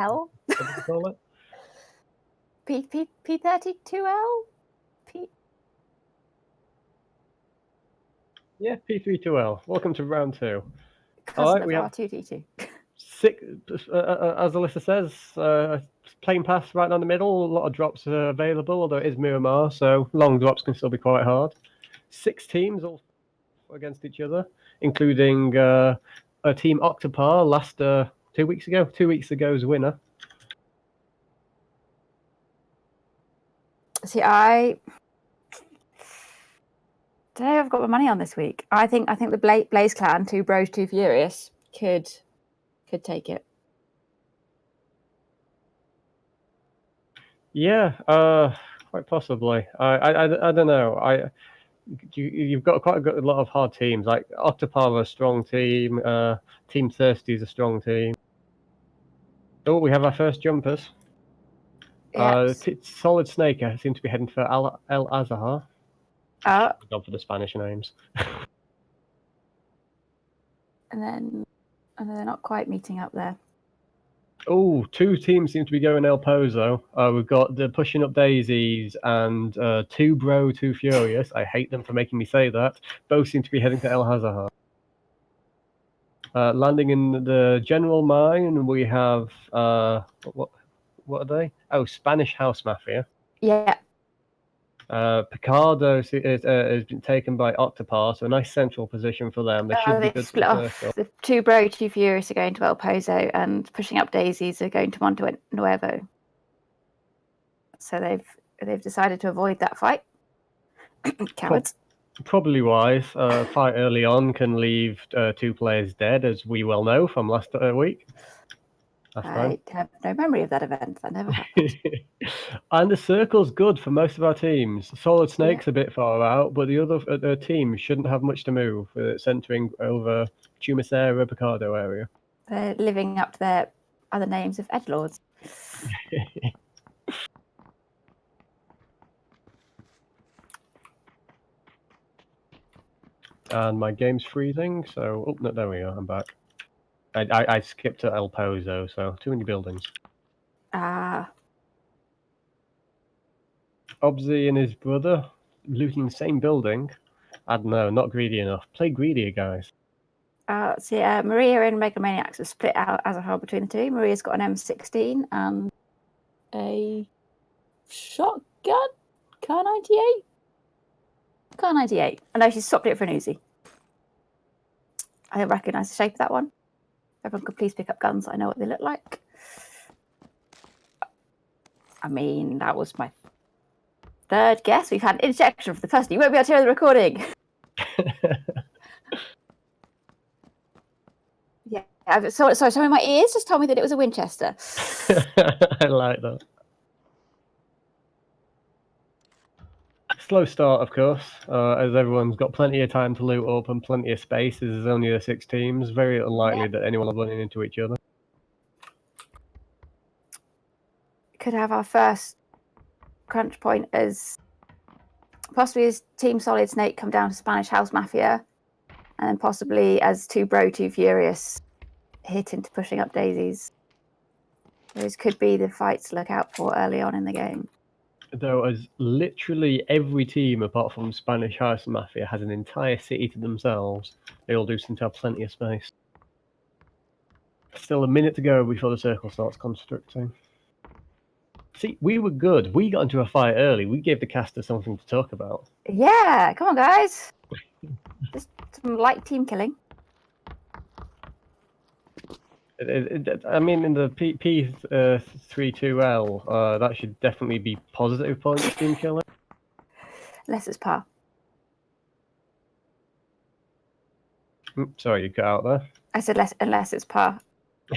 L? What do you call it? P32L? Yeah, P32L. Welcome to round 2. Cousin we of have R2D2. 6, as Elissa says, plain pass right down the middle. A lot of drops are available, although it is Miramar, so long drops can still be quite hard. 6 teams all against each other, including a team Octopar last 2 weeks ago. 2 weeks ago's winner. See, I don't know. I've got my money on this week. I think the Blaze Clan, 2 Bros, 2 Furious, could take it. Yeah, quite possibly. I don't know. You've got quite a lot of hard teams. Like Octopar are a strong team. Team Thirsty is a strong team. Oh, we have our first jumpers. Yes. Solid Snake seem to be heading for El Azahar. Oh. Gone for the Spanish names. And then they're not quite meeting up there. Oh, 2 teams seem to be going El Pozo. We've got the Pushing Up Daisies and 2 Bro, 2 Furious. I hate them for making me say that. Both seem to be heading to El Hazahar. Landing in the General Mine, we have what are they? Oh, Spanish House Mafia. Yeah. Picardo has been taken by Octopar, so a nice central position for them. They should be good split for the off. circle. The 2 Bro, 2 Furious are going to El Pozo, and Pushing Up Daisies are going to Monte Nuevo. So they've decided to avoid that fight. Cowards. Probably wise. Fight early on can leave 2 players dead, as we well know from last week. I have no memory of that event. That never happened. And the circle's good for most of our teams. Solid Snake's a bit far out, but the other teams shouldn't have much to move, centering over Chumacera, Picardo area. They're living up to their other names of edgelords. And my game's freezing, so... Oh, no, there we are, I'm back. I skipped to El Pozo, so too many buildings. Obzi and his brother looting the same building. I don't know, not greedy enough. Play greedier, guys. Maria and Megamaniacs have split out as a whole between the 2. Maria's got an M16 and a shotgun? Car 98? Car 98. I know she's swapped it for an Uzi. I don't recognise the shape of that one. Everyone could please pick up guns. I know what they look like. I mean, that was my 3rd guess. We've had an interjection for the person. You won't be able to hear the recording. Yeah. Sorry, some of my ears just told me that it was a Winchester. I like that. Slow start, of course, as everyone's got plenty of time to loot up and plenty of space. There's only 6 teams. Very unlikely that anyone will run into each other. Could have our first crunch point as possibly as Team Solid Snake come down to Spanish House Mafia, and then possibly as 2 Bro, 2 Furious hit into Pushing Up Daisies. Those could be the fights to look out for early on in the game. Though, as literally every team apart from Spanish House Mafia has an entire city to themselves, they all do seem to have plenty of space. Still a minute to go before the circle starts constructing. See, we were good. We got into a fight early. We gave the caster something to talk about. Yeah, come on, guys. Just some light team killing. I mean, in the P32L, that should definitely be positive points team killing. Unless it's par. Sorry, you cut out there. I said unless it's par.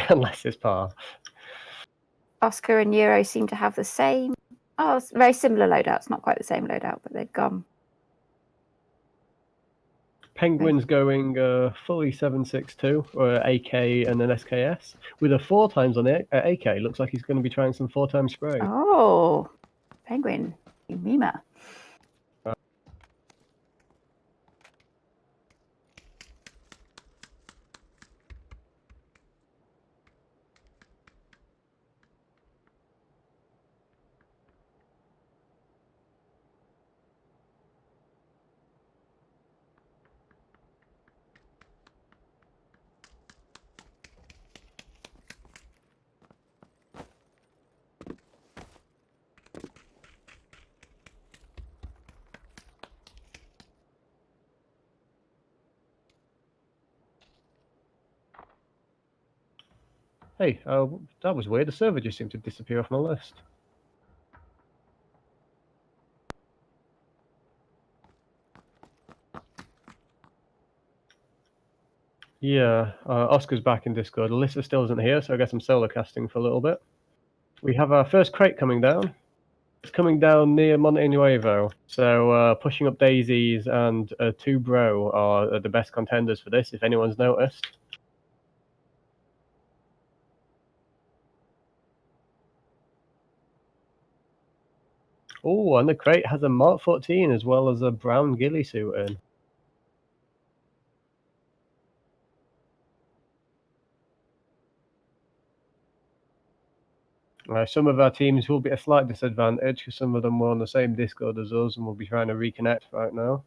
Unless it's par. Oscar and Euro seem to have the same. Oh, it's very similar loadouts. Not quite the same loadout, but they've gone. Penguin's going fully 7.62, AK and an SKS. With a 4 times on the AK, looks like he's going to be trying some 4 times spray. Oh, Penguin. Mima. Hey, that was weird. The server just seemed to disappear off my list. Yeah, Oscar's back in Discord. Elissa still isn't here, so I guess I'm solo casting for a little bit. We have our first crate coming down. It's coming down near Monte Nuevo. So pushing up Daisies and 2Bro are the best contenders for this, if anyone's noticed. Oh, and the crate has a Mark 14 as well as a brown ghillie suit in. Some of our teams will be at a slight disadvantage because some of them were on the same Discord as us and will be trying to reconnect right now.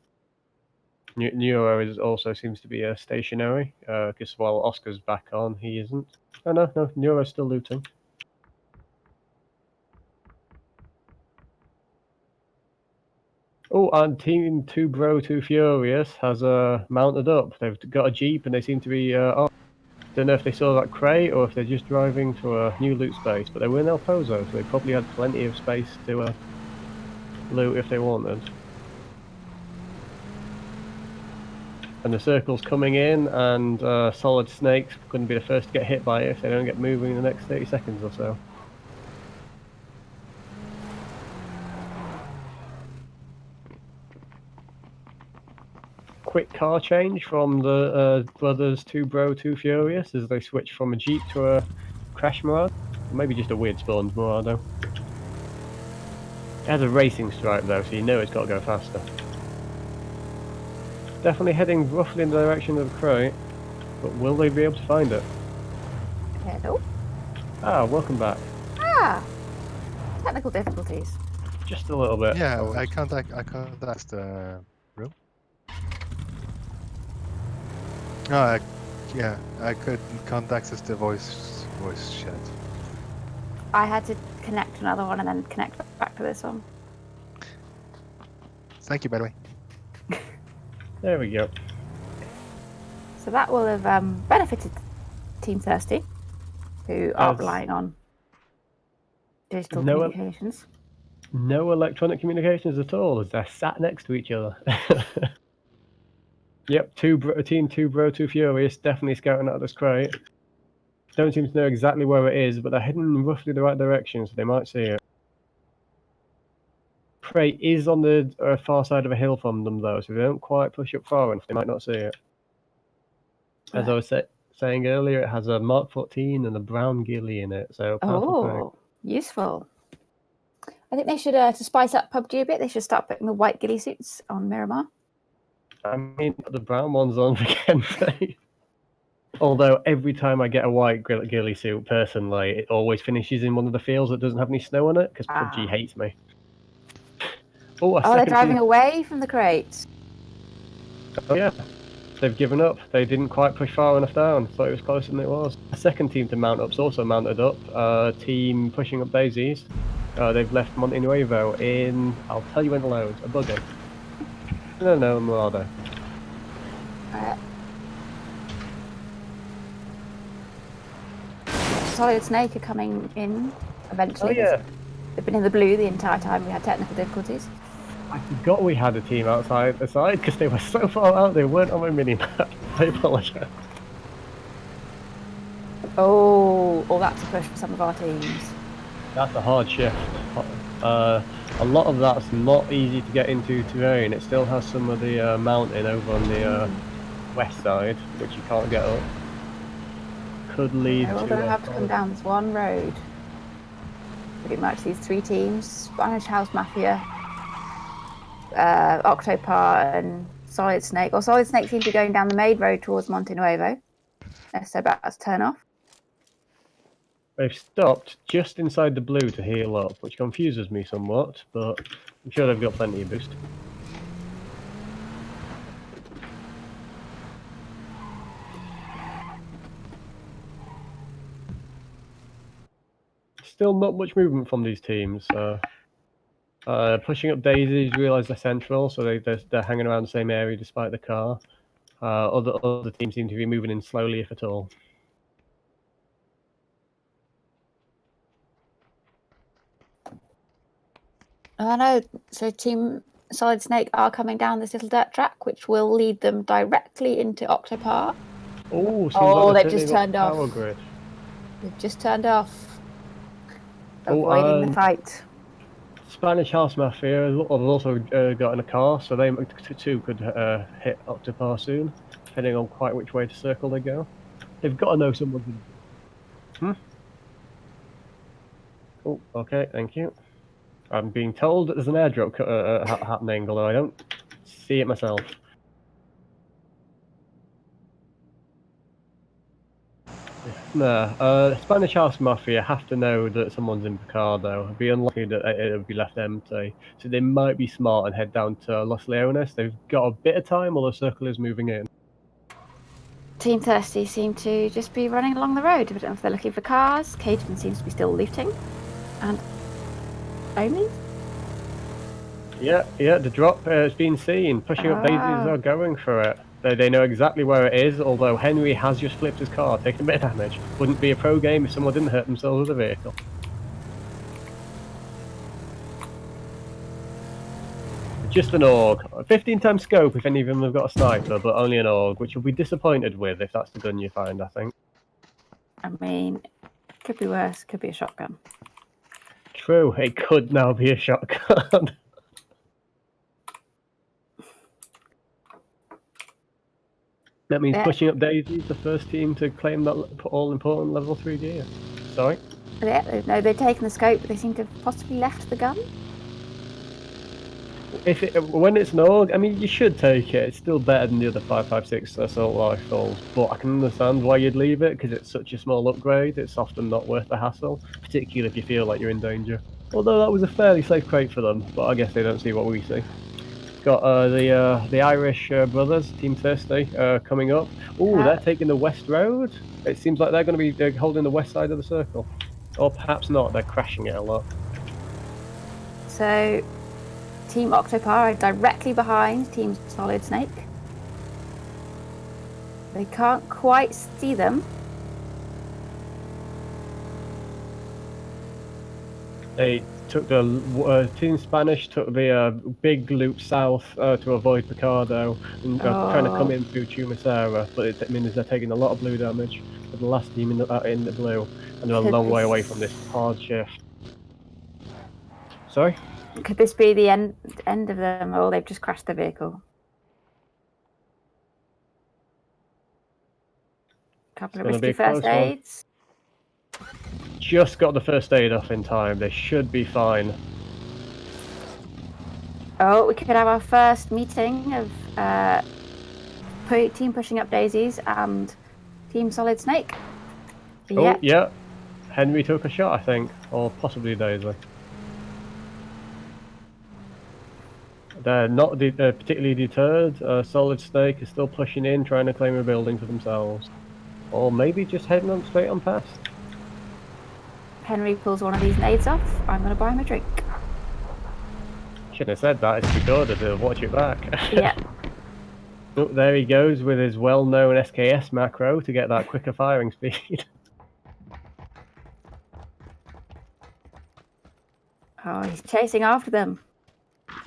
Neuro also seems to be stationary because while Oscar's back on, he isn't. Oh no, Neuro's still looting. Oh, and Team 2Bro 2 Furious has mounted up. They've got a Jeep and they seem to be off. Don't know if they saw that crate or if they're just driving to a new loot space, but they were in El Pozo, so they probably had plenty of space to loot if they wanted. And the circle's coming in, and Solid Snake's going to be the first to get hit by it if they don't get moving in the next 30 seconds or so. Quick car change from the brothers 2Bro 2 Furious as they switch from a Jeep to a Crash Mirage. Maybe just a weird spawned Murado. It has a racing stripe though, so you know it's got to go faster. Definitely heading roughly in the direction of the crate, but will they be able to find it? Hello. Ah, welcome back. Ah, technical difficulties. Just a little bit. Yeah, I contact the room. No, I couldn't contact the voice chat. I had to connect to another one and then connect back to this one. Thank you, by the way. There we go. So that will have benefited Team Thirsty, who are relying on digital communications. No electronic communications at all, as they're sat next to each other. Yep, Team 2Bro 2 Furious definitely scouting out this crate. Don't seem to know exactly where it is, but they're heading roughly the right direction, so they might see it. Crate is on the far side of a hill from them, though, so if they don't quite push up far enough, they might not see it. As I was saying earlier, it has a Mark 14 and a brown ghillie in it, so oh, useful. I think they should, to spice up PUBG a bit, they should start putting the white ghillie suits on Miramar. I mean, put the brown ones on for Kente. Although every time I get a white ghillie suit, personally, it always finishes in one of the fields that doesn't have any snow on it, because PUBG hates me. Oh, they're driving away from the crates. Oh yeah, they've given up. They didn't quite push far enough down. Thought it was closer than it was. A second team to mount up's also mounted up. Team pushing up Daisies. They've left Monte Nuevo in, I'll tell you when it loads, a buggy. No, Murado. Solid Snake are coming in eventually. Oh yeah. They've been in the blue the entire time we had technical difficulties. I forgot we had a team outside the side because they were so far out they weren't on my mini-map. I apologise. Oh, that's a push for some of our teams. That's a hard shift. A lot of that's not easy to get into terrain. It still has some of the mountain over on the west side, which you can't get up. Could lead to... We're going to have to come down this one road. Pretty much these three teams, Spanish House Mafia, Octopar and Solid Snake. Well, Solid Snake seems to be going down the main road towards Monte Nuevo. So about to turn off. They've stopped just inside the blue to heal up, which confuses me somewhat, but I'm sure they've got plenty of boost. Still not much movement from these teams. Pushing up Daisies, realise they're central, so they're hanging around the same area despite the car. Other teams seem to be moving in slowly, if at all. Oh no, so Team Solid Snake are coming down this little dirt track, which will lead them directly into Octopar. Oh, seems Oh, like they've just turning off turned the power off. grid. They've just turned off, Oh, avoiding the and fight. Spanish House Mafia have also got in a car, so they too could hit Octopar soon, depending on quite which way to circle they go. They've got to know someone's in. Oh, okay, thank you. I'm being told that there's an airdrop happening, although I don't see it myself. No, Spanish House Mafia have to know that someone's in the car, though. It'd be unlikely that it would be left empty. So they might be smart and head down to Los Leones. They've got a bit of time, although Circle is moving in. Team Thirsty seem to just be running along the road. I don't know if they're looking for cars. Caden seems to be still looting. And only? Yeah, the drop has been seen. Pushing Up Daisies are going for it. They know exactly where it is, although Henry has just flipped his car, taking a bit of damage. Wouldn't be a pro game if someone didn't hurt themselves with a vehicle. Just an AUG. 15 times scope if any of them have got a sniper, but only an AUG, which you'll be disappointed with if that's the gun you find, I think. I mean, could be worse. Could be a shotgun. True, it could now be a shotgun. That means Pushing Up Daisies, the first team to claim that all-important level 3 gear. Sorry? Yeah, no, they've taken the scope, but they seem to have possibly left the gun. When it's an AUG, I mean, you should take it. It's still better than the other 5.56 assault rifles, but I can understand why you'd leave it, because it's such a small upgrade. It's often not worth the hassle, particularly if you feel like you're in danger. Although that was a fairly safe crate for them, but I guess they don't see what we see. Got the Irish brothers, Team Thirsty, coming up. Oh, they're taking the west road. It seems like they're going to be holding the west side of the circle. Or perhaps not, they're crashing it a lot. So, Team Octopar are directly behind Team Solid Snake. They can't quite see them. They took the Team Spanish took the big loop south to avoid Picardo and trying to come in through Chumacera, but it means they're taking a lot of blue damage. For the last team in the blue, and they're a long way away from this hard shift. Sorry? Could this be the end of them, or they've just crashed the vehicle? Couple of risky first aids. Just got the first aid off in time. They should be fine. Oh, we could have our first meeting of Team Pushing Up Daisies and Team Solid Snake. Oh, yeah. Henry took a shot, I think. Or possibly Daisy. They're not particularly deterred. Solid Snake is still pushing in, trying to claim a building for themselves. Or maybe just heading on straight on past. Henry pulls one of these nades off. I'm going to buy him a drink. Shouldn't have said that. It's recorded. Watch it back. Yeah. Oh, there he goes with his well-known SKS macro to get that quicker firing speed. Oh, he's chasing after them.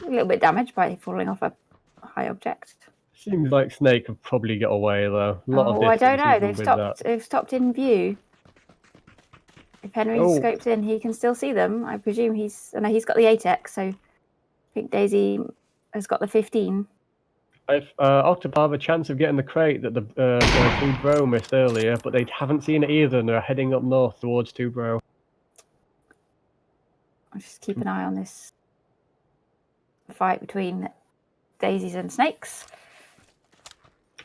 A little bit damaged by falling off a high object. Seems like Snake have probably got away though. I don't know. They've stopped in view. If Henry's scoped in, he can still see them. I presume he's got the 8x, so I think Daisy has got the 15. If Octopar have a chance of getting the crate that the 2-bro missed earlier, but they haven't seen it either, and they're heading up north towards 2-bro. I'll just keep an eye on this fight between Daisies and Snakes.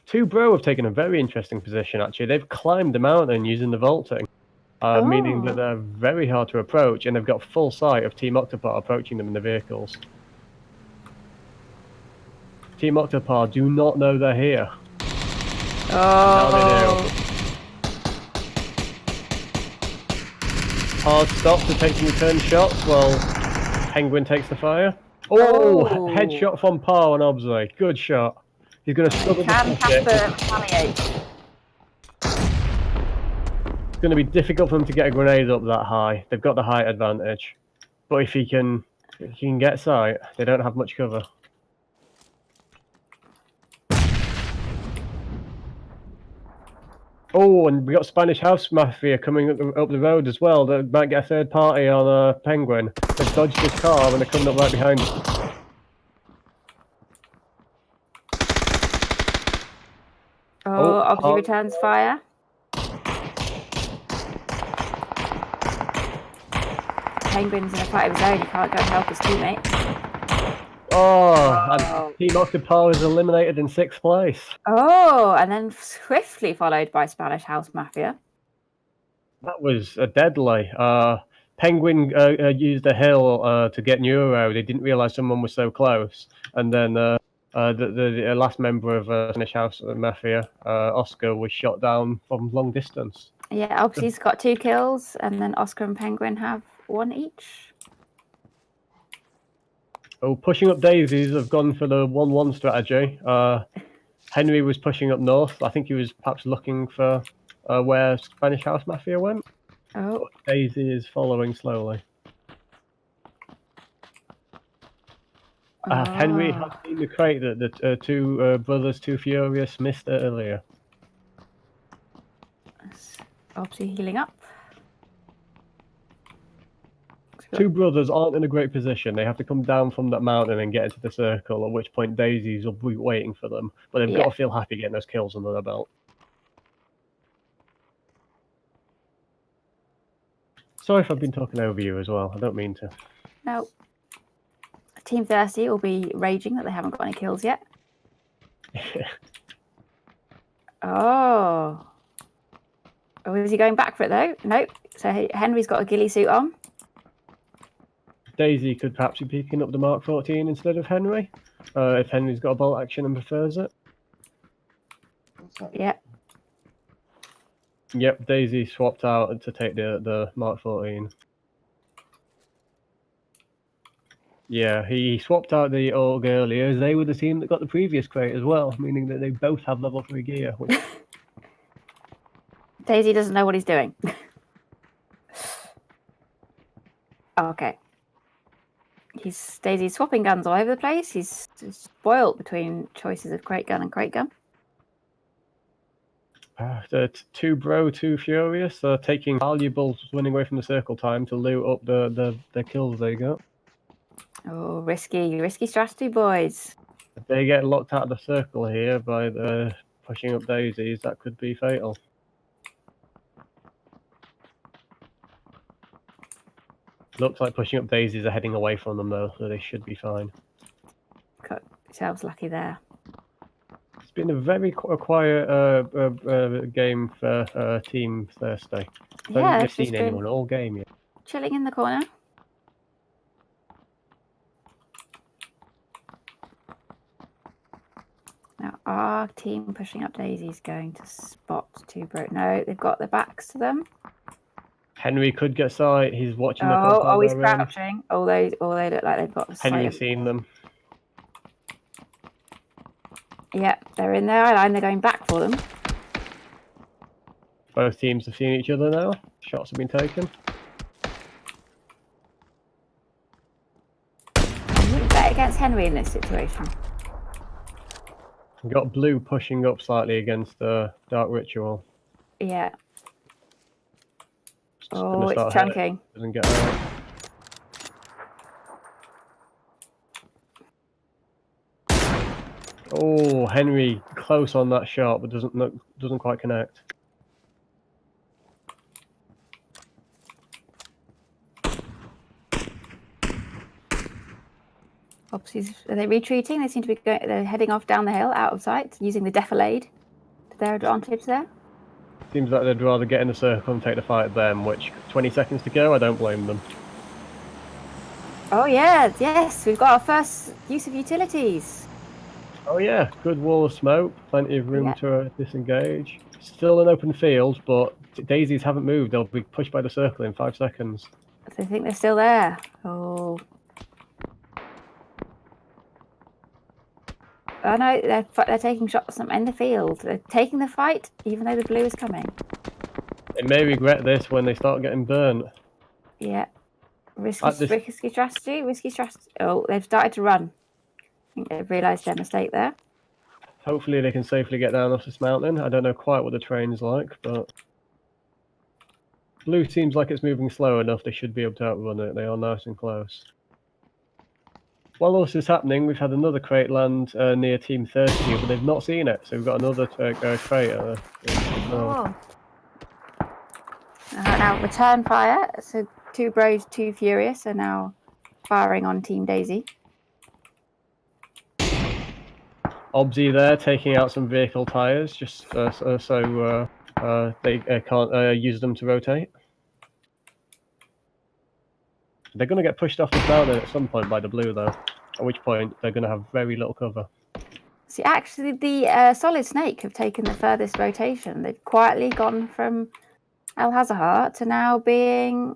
2-bro have taken a very interesting position, actually. They've climbed the mountain using the vaulting, meaning that they're very hard to approach, and they've got full sight of Team Octopar approaching them in the vehicles. Team Octopar do not know they're here. Now they do. Hard stop to take some return shots while Penguin takes the fire. Oh, headshot from Par on Obsley. Good shot. He's going to struggle to retaliate. It's going to be difficult for him to get a grenade up that high. They've got the height advantage. But if he can You can get sight. They don't have much cover. Oh, and we got Spanish House Mafia coming up the road as well. They might get a third party on a Penguin. They've dodged his car and they're coming up right behind us. Oh, Obviously returns fire. Penguin's in a fight of his own. He can't go and help his teammate. And Team Octopar was eliminated in 6th place. Oh, and then swiftly followed by Spanish House Mafia. That was a deadly. Penguin used a hill to get Neuro. They didn't realise someone was so close. And then the last member of Spanish House Mafia, Oscar, was shot down from long distance. Yeah, Obsy's got 2 kills, and then Oscar and Penguin have 1 each. Oh, pushing up Daisies have gone for the 1-1 strategy. Henry was pushing up north. I think he was perhaps looking for where Spanish House Mafia went. Oh. But Daisy is following slowly. Henry has seen the crate that the two brothers, Too Furious, missed earlier. Obsy healing up. Two brothers aren't in a great position. They have to come down from that mountain and get into the circle, at which point Daisies will be waiting for them. But they've got to feel happy getting those kills under their belt. Sorry if I've been talking over you as well. I don't mean to. No. Team Thirsty will be raging that they haven't got any kills yet. Oh, is he going back for it though? Nope. So Henry's got a ghillie suit on. Daisy could perhaps be picking up the Mark 14 instead of Henry, if Henry's got a bolt action and prefers it. Yep. Yep, Daisy swapped out to take the Mark 14. Yeah, he swapped out the AUG earlier, as they were the team that got the previous crate as well, meaning that they both have level 3 gear. Which... Daisy doesn't know what he's doing. Okay. Daisy's swapping guns all over the place. He's spoiled between choices of crate gun and crate gun. The two bro, Too Furious, are taking valuables, running away from the circle time to loot up the kills they got. Oh, risky strategy, boys. If they get locked out of the circle here by the pushing up Daisies, that could be fatal. Looks like pushing up Daisies are heading away from them though, so they should be fine. Got yourselves lucky there. It's been a very quiet game for Team Thursday. Yeah, I haven't seen anyone all game yet. Chilling in the corner. Now our team pushing up Daisy's going to spot 2 bro. No, they've got their backs to them. Henry could get sight. He's watching the Oh, he's crouching. Oh, they look like they've got Henry's seen them. Yep, they're in their eye line. They're going back for them. Both teams have seen each other now. Shots have been taken. I wouldn't bet against Henry in this situation. We've got blue pushing up slightly against the Dark Ritual. Yeah. Oh, it's chunking. Doesn't get out. Oh, Henry close on that shot, but doesn't quite connect. Are they retreating? They seem to be going. They're heading off down the hill, out of sight, using the defilade to their advantage there. Seems like they'd rather get in the circle and take the fight at them, which 20 seconds to go, I don't blame them. Oh yeah, yes, we've got our first use of utilities. Oh yeah, good wall of smoke, plenty of room to disengage. Still an open field, but Daisies haven't moved. They'll be pushed by the circle in 5 seconds. They think they're still there. Oh. Oh no, they're taking shots from in the field. They're taking the fight, even though the blue is coming. They may regret this when they start getting burnt. Yeah. Risky strategy. Oh, they've started to run. I think they've realised their mistake there. Hopefully they can safely get down off this mountain. I don't know quite what the terrain's like, but blue seems like it's moving slow enough. They should be able to outrun it. They are nice and close. While all this is happening, we've had another crate land near Team 32, but they've not seen it. So we've got another crate. Oh. Now return fire. So 2 Bros, 2 Furious are now firing on Team Daisy. Obsy there taking out some vehicle tyres just so they can't use them to rotate. They're going to get pushed off this mountain at some point by the blue, though. At which point they're going to have very little cover. See, actually, the Solid Snake have taken the furthest rotation. They've quietly gone from El Hazahar to now being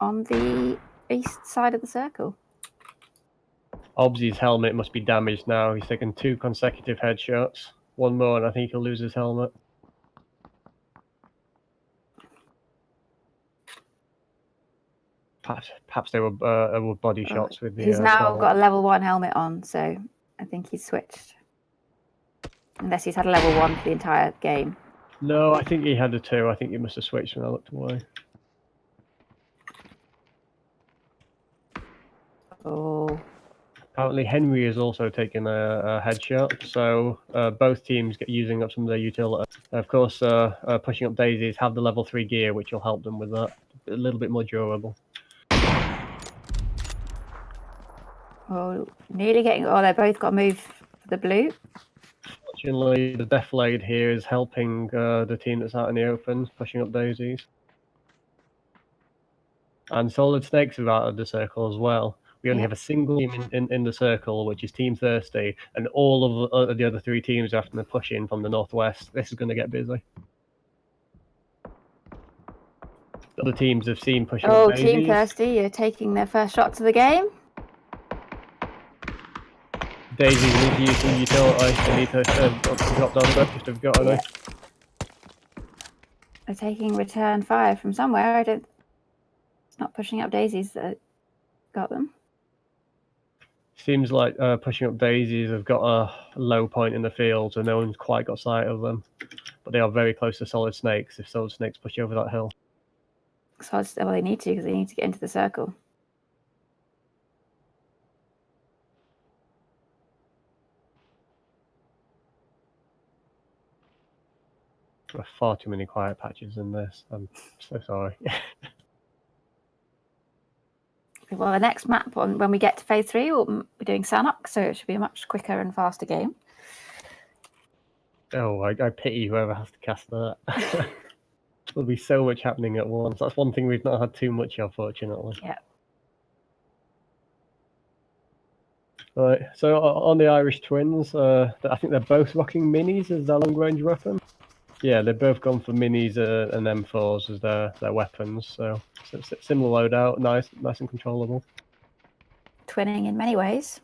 on the east side of the circle. Obsy's helmet must be damaged now. He's taken 2 consecutive headshots. One more, and I think he'll lose his helmet. Perhaps they were body shots with the. He's now got a level 1 helmet on, so I think he's switched. Unless he's had a level 1 for the entire game. No, I think he had a 2. I think he must have switched when I looked away. Oh. Apparently Henry is also taking a headshot, so both teams get using up some of their utility. Of course, pushing up Daisies have the level 3 gear, which will help them with that. A little bit more durable. Oh, nearly getting... Oh, they both got to move for the blue. Fortunately, the Deflade here is helping the team that's out in the open, pushing up Daisies. And Solid Snakes are out of the circle as well. We only have a single team in the circle, which is Team Thirsty, and all of the other 3 teams are after the push in from the northwest. This is going to get busy. The other teams have seen pushing up Daisies. Team Thirsty, you're taking their first shots of the game. Daisies need to use some utility. They need to drop down if they've got any. They're taking return fire from somewhere. It's not pushing up Daisies that got them. Seems like pushing up Daisies have got a low point in the field, so no one's quite got sight of them. But they are very close to Solid Snakes if Solid Snakes push over that hill. Well, they need to, because they need to get into the circle. There are far too many quiet patches in this. I'm so sorry. Well, the next map, when we get to phase 3, we'll be doing Sanok, so it should be a much quicker and faster game. Oh, I pity whoever has to cast that. There'll be so much happening at once. That's one thing we've not had too much of, fortunately. Yeah. Right, so on the Irish Twins, I think they're both rocking minis as their long-range weapon. Yeah, they've both gone for minis and M4s as their weapons, so similar loadout, nice and controllable. Twinning in many ways.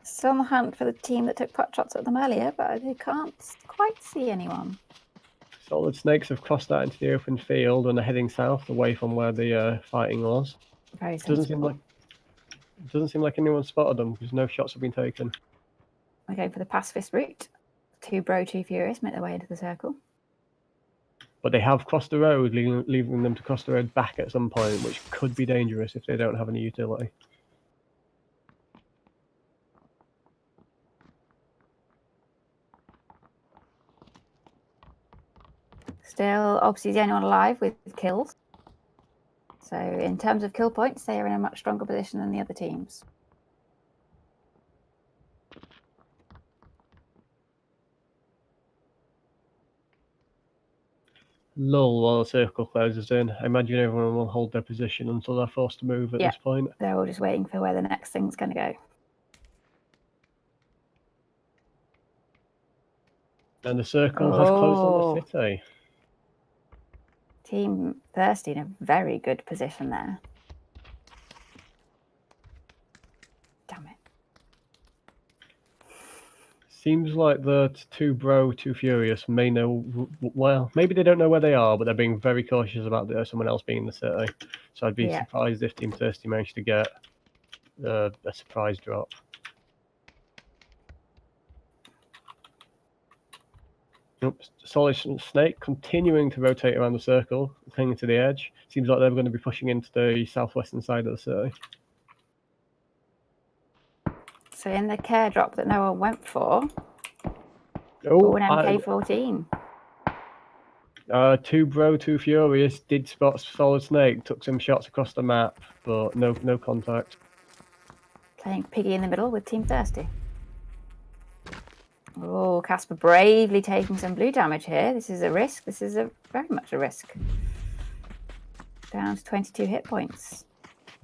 Still on the hunt for the team that took pot shots at them earlier, but they can't quite see anyone. Solid Snakes have crossed out into the open field and are heading south away from where the fighting was. Very sensible. Doesn't seem like anyone spotted them because no shots have been taken. They're going for the pacifist route. 2 Bro, 2 Furious make their way into the circle. But they have crossed the road, leaving them to cross the road back at some point, which could be dangerous if they don't have any utility. Still, obviously, the only one alive with kills. So, in terms of kill points, they are in a much stronger position than the other teams. Lull while the circle closes in. I imagine everyone will hold their position until they're forced to move at this point. They're all just waiting for where the next thing's going to go. And the circle has closed on the city. Team Thirsty in a very good position there. Damn it. Seems like the two bro, two furious may know. Well, maybe they don't know where they are, but they're being very cautious about someone else being in the city. So I'd be surprised if Team Thirsty managed to get a surprise drop. Oops, Solid Snake continuing to rotate around the circle, clinging to the edge. Seems like they're going to be pushing into the southwestern side of the city. So in the care drop that no one went for, oh, an MK14. Two bro, two furious did spot Solid Snake, took some shots across the map, but no contact. Playing piggy in the middle with Team Thirsty. Oh, Casper bravely taking some blue damage here. This is a risk. This is very much a risk. Down to 22 hit points.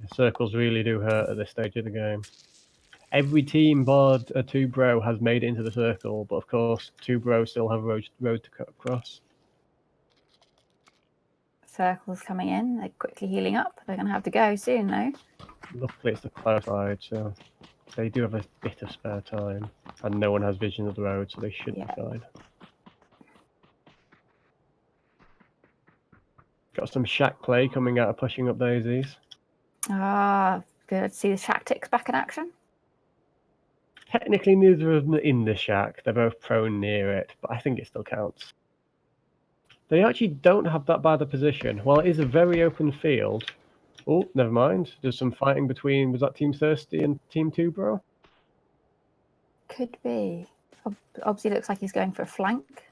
The circles really do hurt at this stage of the game. Every team barred a two bro has made it into the circle, but of course two bro still have a road to cut across. Circles coming in. They're quickly healing up. They're going to have to go soon, though. Luckily it's the cloud side, so they do have a bit of spare time, and no one has vision of the road, so they should be fine. Got some shack play coming out of pushing Up Daisies. Ah, good to see the shack ticks back in action. Technically neither of them are in the shack, they're both prone near it, but I think it still counts. They actually don't have that bad a position. While it is a very open field, oh, never mind. There's some fighting between, was that Team Thirsty and Team 2 Bro? Could be. Obviously looks like he's going for a flank.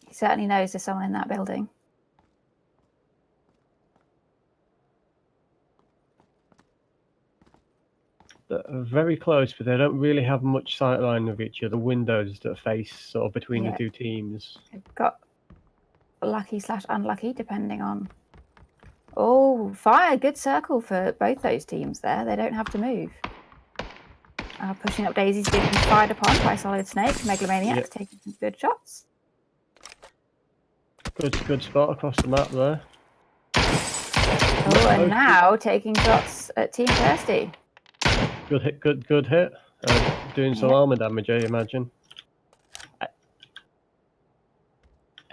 He certainly knows there's someone in that building. They're very close, but they don't really have much sightline of each other. Windows that face sort of between the two teams. They've got lucky/unlucky, depending on. Oh, fire! Good circle for both those teams there. They don't have to move. Pushing Up Daisies, being fired upon by Solid Snake. Megalomaniacs taking some good shots. Good spot across the map there. Oh, and now taking shots at Team Thirsty. Good hit. Doing some armor damage, I imagine.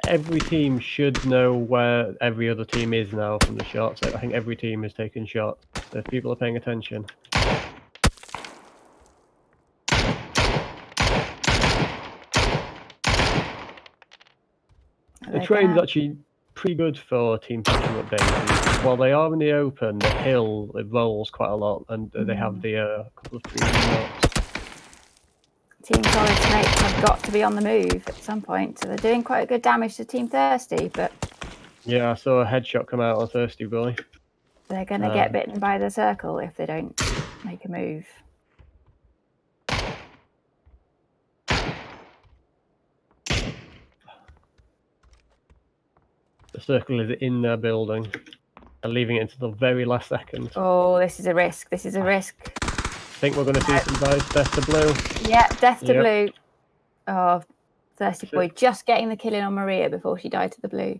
Every team should know where every other team is now from the shots. I think every team is taking shots, so if people are paying attention. The train's actually pretty good for team pushing Up Daisies. While they are in the open, the hill it rolls quite a lot, and they have the couple of trees knots. Team Solid Snake have got to be on the move at some point, so they're doing quite a good damage to Team Thirsty, but yeah, I saw a headshot come out on Thirsty Boy. They're going to get bitten by the circle if they don't make a move. The circle is in their building. They're leaving it until the very last second. Oh, this is a risk. This is a risk. I think we're going to see some guys death to blue. Yeah, death to blue. Oh, Thirsty Boy just getting the kill in on Maria before she died to the blue.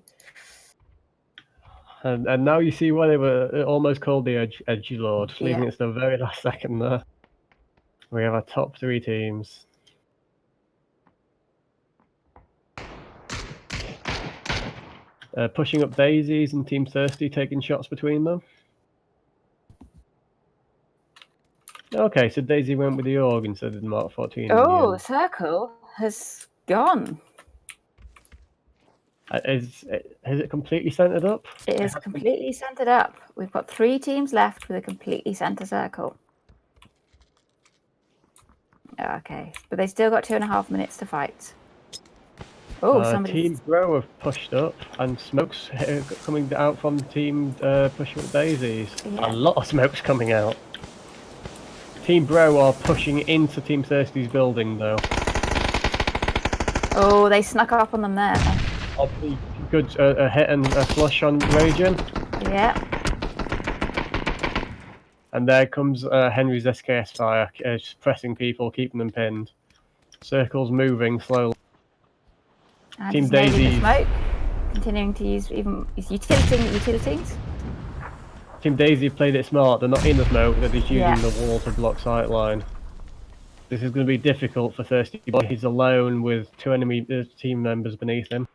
And now you see why they were almost called the Edgy Lord, leaving it to the very last second there. We have our top three teams. Pushing Up Daisies and Team Thirsty taking shots between them. Okay, so Daisy went with the Org instead of the Mark 14. Oh, the circle has gone. Has it completely centered up? It is completely centered up. We've got 3 teams left with a completely center circle. Okay, but they still got 2.5 minutes to fight. Oh, Team Bro have pushed up, and smoke's coming out from the team pushing Up Daisies. Yeah. A lot of smoke's coming out. Team Bro are pushing into Team Thirsty's building, though. Oh, they snuck up on them there. Obviously, good a hit and a flush on Raging. Yeah. And there comes Henry's SKS fire, pressing people, keeping them pinned. Circles moving slowly. And Team Daisy smoke, continuing to use even utilities. Team Daisy played it smart. They're not in the smoke. They're just using the wall to block sight line. This is going to be difficult for Thirsty Boy. He's alone with 2 enemy team members beneath him.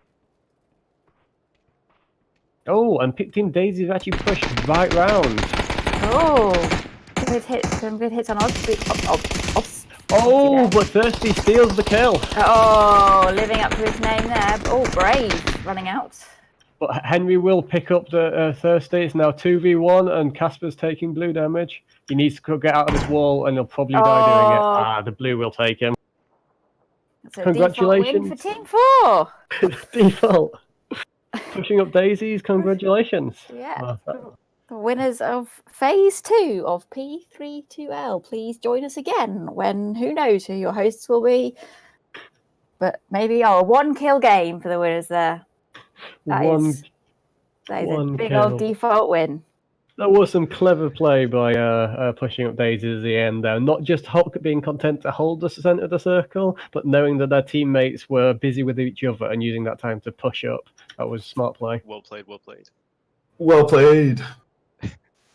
Oh, and Team Daisies have actually pushed right round. Oh, good hits on Oh, but Thirsty steals the kill. Oh, living up to his name there. Oh, Brave running out. But Henry will pick up the Thirsty. It's now 2v1, and Casper's taking blue damage. He needs to get out of his wall, and he'll probably die doing it. Ah, the blue will take him. So Congratulations. win for Team 4. Default. Pushing up Daisies, congratulations. Yeah. The winners of Phase 2 of P32L. Please join us again when who knows who your hosts will be. But maybe a 1-kill game for the winners there. That is a big old default win. That was some clever play by pushing up Daisies at the end there. Not just Hulk being content to hold the centre of the circle, but knowing that their teammates were busy with each other and using that time to push up. That was smart play. Well played, well played. Well played.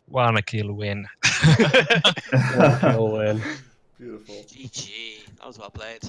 1 kill win. 1 kill win. Beautiful. GG. That was well played.